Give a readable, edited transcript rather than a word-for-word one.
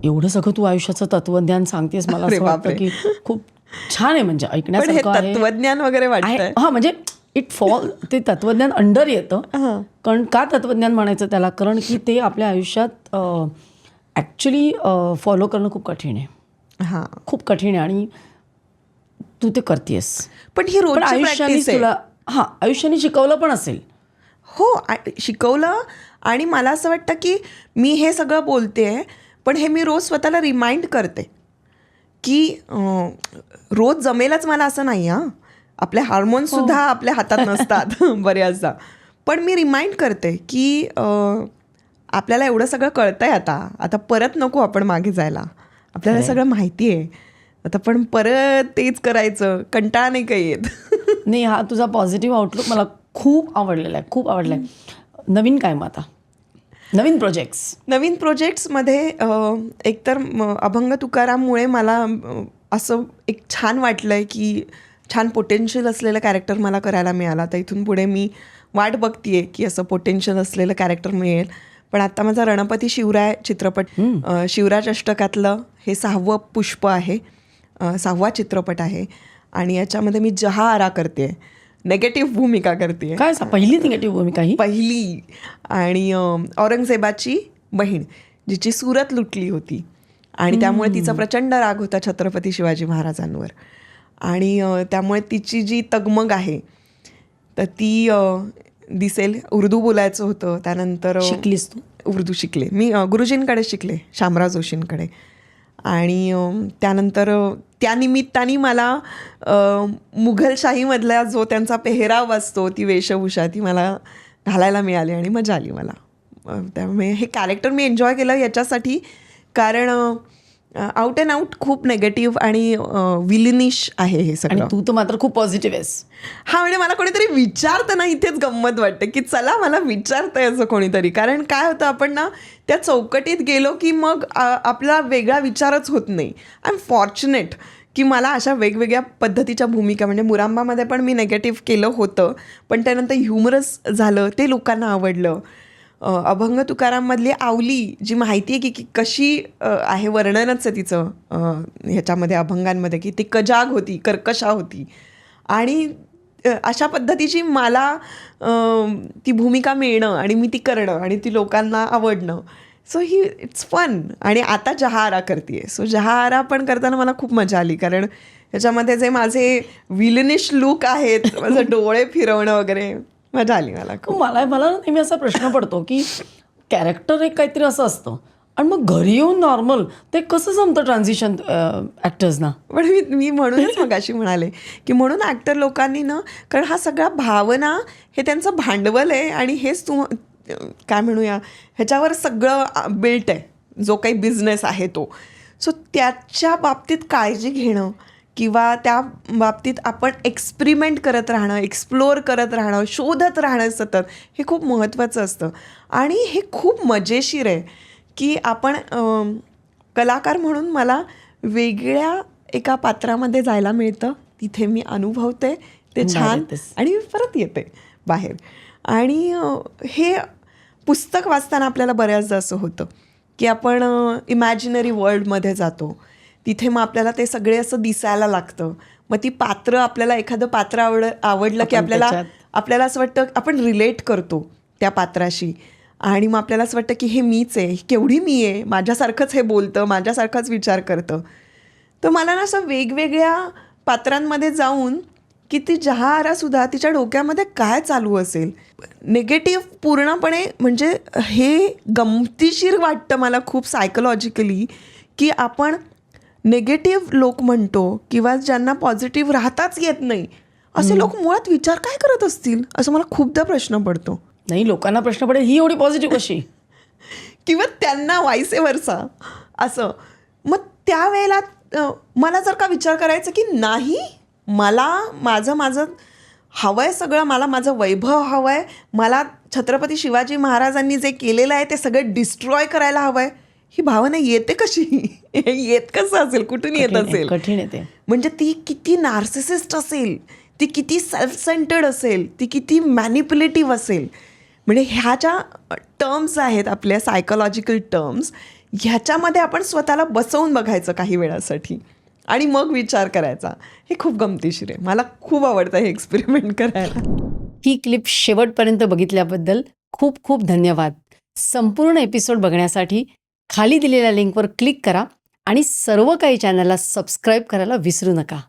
एवढं सगळं तू आयुष्याचं तत्वज्ञान सांगतेस, मला अरे असं वाटतं बापरे. की खूप छान आहे, म्हणजे पण हे ऐकण्यासारखं आहे. तत्वज्ञान वगैरे वाटतंय. हां, म्हणजे इट फॉल, ते तत्वज्ञान अंडर येतं. कारण का तत्वज्ञान म्हणायचं त्याला, कारण की ते आपल्या आयुष्यात ॲक्च्युली फॉलो करणं खूप कठीण आहे. हां, खूप कठीण आहे आणि तू ते करतेस. पण ही पण रोजची आयुष्याने प्रॅक्टिस आहे. तुला आयुष्याने शिकवलं पण असेल. हो, शिकवलं. आणि मला असं वाटतं की मी हे सगळं बोलते, पण हे मी रोज स्वतःला रिमाइंड करते की रोज जमेलच मला असं नाही. आपले हार्मोन्ससुद्धा आपल्या हातात नसतात बऱ्याचदा. पण मी रिमाइंड करते की आपल्याला एवढं सगळं कळतंय आता परत नको आपण मागे जायला. आपल्याला सगळं माहिती आहे. आता पण परत तेच करायचं, कंटाळा नाही काही येत. नाही, हा तुझा पॉझिटिव्ह आउटलुक मला खूप आवडलेला आहे, खूप आवडला आहे. नवीन काय मग आता? नवीन प्रोजेक्ट्समध्ये एकतर अभंग तुकाराममुळे मला असं एक छान वाटलं आहे की छान पोटेन्शियल असलेलं कॅरेक्टर मला करायला मिळालं. तर इथून पुढे मी वाट बघते की असं पोटेन्शियल असलेलं कॅरेक्टर मिळेल. पण आता माझा रणपती शिवराय चित्रपट, शिवराज अष्टकातलं हे 6वं पुष्प आहे, 6वा चित्रपट आहे. आणि याच्यामध्ये मी जहा आरा करते, नेगेटिव्ह भूमिका करते. काय पहिली निगेटिव्ह भूमिका ही? पहिली. आणि औरंगजेबाची बहीण, जिची सुरत लुटली होती आणि त्यामुळे तिचा प्रचंड राग होता छत्रपती शिवाजी महाराजांवर. आणि त्यामुळे तिची जी तगमग आहे तर ती दिसेल. उर्दू बोलायचं होतं. त्यानंतर शिकलीस तू? उर्दू शिकले मी, गुरुजींकडे शिकले, शामराव जोशींकडे. आणि त्यानंतर त्यानिमित्ताने मला मुघलशाहीमधला जो त्यांचा पेहराव असतो, ती वेशभूषा, ती मला घालायला मिळाली आणि मजा आली मला. त्यामुळे हे कॅरेक्टर मी एन्जॉय केलं याच्यासाठी, कारण आउट अँड आउट खूप नेगेटिव्ह आणि विलिनिश आहे हे सगळं. आणि तू तर मात्र खूप पॉझिटिव्ह आहेस. हा, म्हणजे मला कोणीतरी विचारतं ना, इथेच गंमत वाटते की चला मला विचारतंय असं कोणीतरी. कारण काय होतं, आपण ना त्या चौकटीत गेलो की मग आपला वेगळा विचारच होत नाही. आय एम फॉर्च्युनेट की मला अशा वेगवेगळ्या पद्धतीच्या भूमिका, म्हणजे मुरांबामध्ये पण मी नेगेटिव्ह केलं होतं, पण त्यानंतर ह्युमरस झालं, ते लोकांना आवडलं. अभंग तुकाराममधली आवली जी माहिती आहे की कशी आहे, वर्णनच आहे तिचं ह्याच्यामध्ये अभंगांमध्ये, की ती कजाग होती, कर्कशा होती. आणि अशा पद्धतीची मला ती भूमिका मिळणं आणि मी ती करणं आणि ती लोकांना आवडणं, सो इट्स फन. आणि आता जहाआरा करते. सो जहाआरा पण करताना मला खूप मजा आली, कारण ह्याच्यामध्ये जे माझे विलनिश लुक आहेत, माझं डोळे फिरवणं वगैरे, मजा आली मला खूप. मला नेहमी असा प्रश्न पडतो की कॅरेक्टर एक काहीतरी असं असतं आणि मग घरी येऊन नॉर्मल, ते कसं जमतं ट्रान्झिशन ॲक्टर्सना? पण मी म्हणूनच मगाशी म्हणाले की म्हणून ॲक्टर लोकांनी ना, कारण हा सगळा भावना हे त्यांचं भांडवल आहे आणि हेच काय म्हणूया, ह्याच्यावर सगळं बिल्ट आहे, जो काही बिझनेस आहे तो. सो त्याच्या बाबतीत काळजी घेणं किंवा त्या बाबतीत आपण एक्सपेरिमेंट करत राहणं, एक्सप्लोअर करत राहणं, शोधत राहणं सतत, हे खूप महत्त्वाचं असतं. आणि हे खूप मजेशीर आहे की आपण कलाकार म्हणून मला वेगळ्या एका पात्रामध्ये जायला मिळतं, तिथे मी अनुभवते ते छान आणि मी परत येते बाहेर. आणि हे पुस्तक वाचताना आपल्याला बऱ्याचदा असं होतं की आपण इमॅजिनरी वर्ल्डमध्ये जातो, तिथे मग आपल्याला ते सगळे असं दिसायला लागतं. मग ती पात्र, आपल्याला एखादं पात्र आवडलं की आपल्याला असं वाटतं, आपण रिलेट करतो त्या पात्राशी. आणि मग आपल्याला असं वाटतं की हे मीच आहे, केवढी मी आहे, माझ्यासारखंच हे बोलतं, माझ्यासारखाच विचार करतं. तर मला ना असं वेगवेगळ्या पात्रांमध्ये जाऊन की ती जहाआरासुद्धा तिच्या डोक्यामध्ये काय चालू असेल, निगेटिव्ह पूर्णपणे, म्हणजे हे गमतीशीर वाटतं मला खूप सायकोलॉजिकली, की आपण निगेटिव्ह लोक म्हणतो किंवा ज्यांना पॉझिटिव्ह राहताच येत नाही, असे लोक मुळात विचार काय करत असतील, असं मला खूपदा प्रश्न पडतो. नाही, लोकांना प्रश्न पडेल ही एवढी पॉझिटिव्ह कशी, किंवा त्यांना वाईसे वर्सा असं. मग त्यावेळेला मला जर का विचार करायचं की नाही, मला माझं हवं आहे सगळं, मला माझं वैभव हवं आहे, मला छत्रपती शिवाजी महाराजांनी जे केलेलं आहे ते सगळं डिस्ट्रॉय करायला हवं आहे, ही भावना येते कशी? येत कसं असेल, कुठून येत असेल? कठीण येते. म्हणजे ती किती नार्सिसिस्ट असेल, ती किती सेल्फ सेंटर्ड असेल, ती किती मॅनिप्युलेटिव्ह असेल. म्हणजे ह्या ज्या टर्म्स आहेत आपल्या सायकोलॉजिकल टर्म्स, ह्याच्यामध्ये आपण स्वतःला बसवून बघायचं काही वेळासाठी आणि मग विचार करायचा. हे खूप गमतीशीर आहे. मला खूप आवडतं हे एक्सपेरिमेंट करायला. ही क्लिप शेवटपर्यंत बघितल्याबद्दल खूप खूप धन्यवाद. संपूर्ण एपिसोड बघण्यासाठी खाली दिलेल्या लिंकवर क्लिक करा आणि सर्व काही चॅनलला सबस्क्राईब करायला विसरू नका.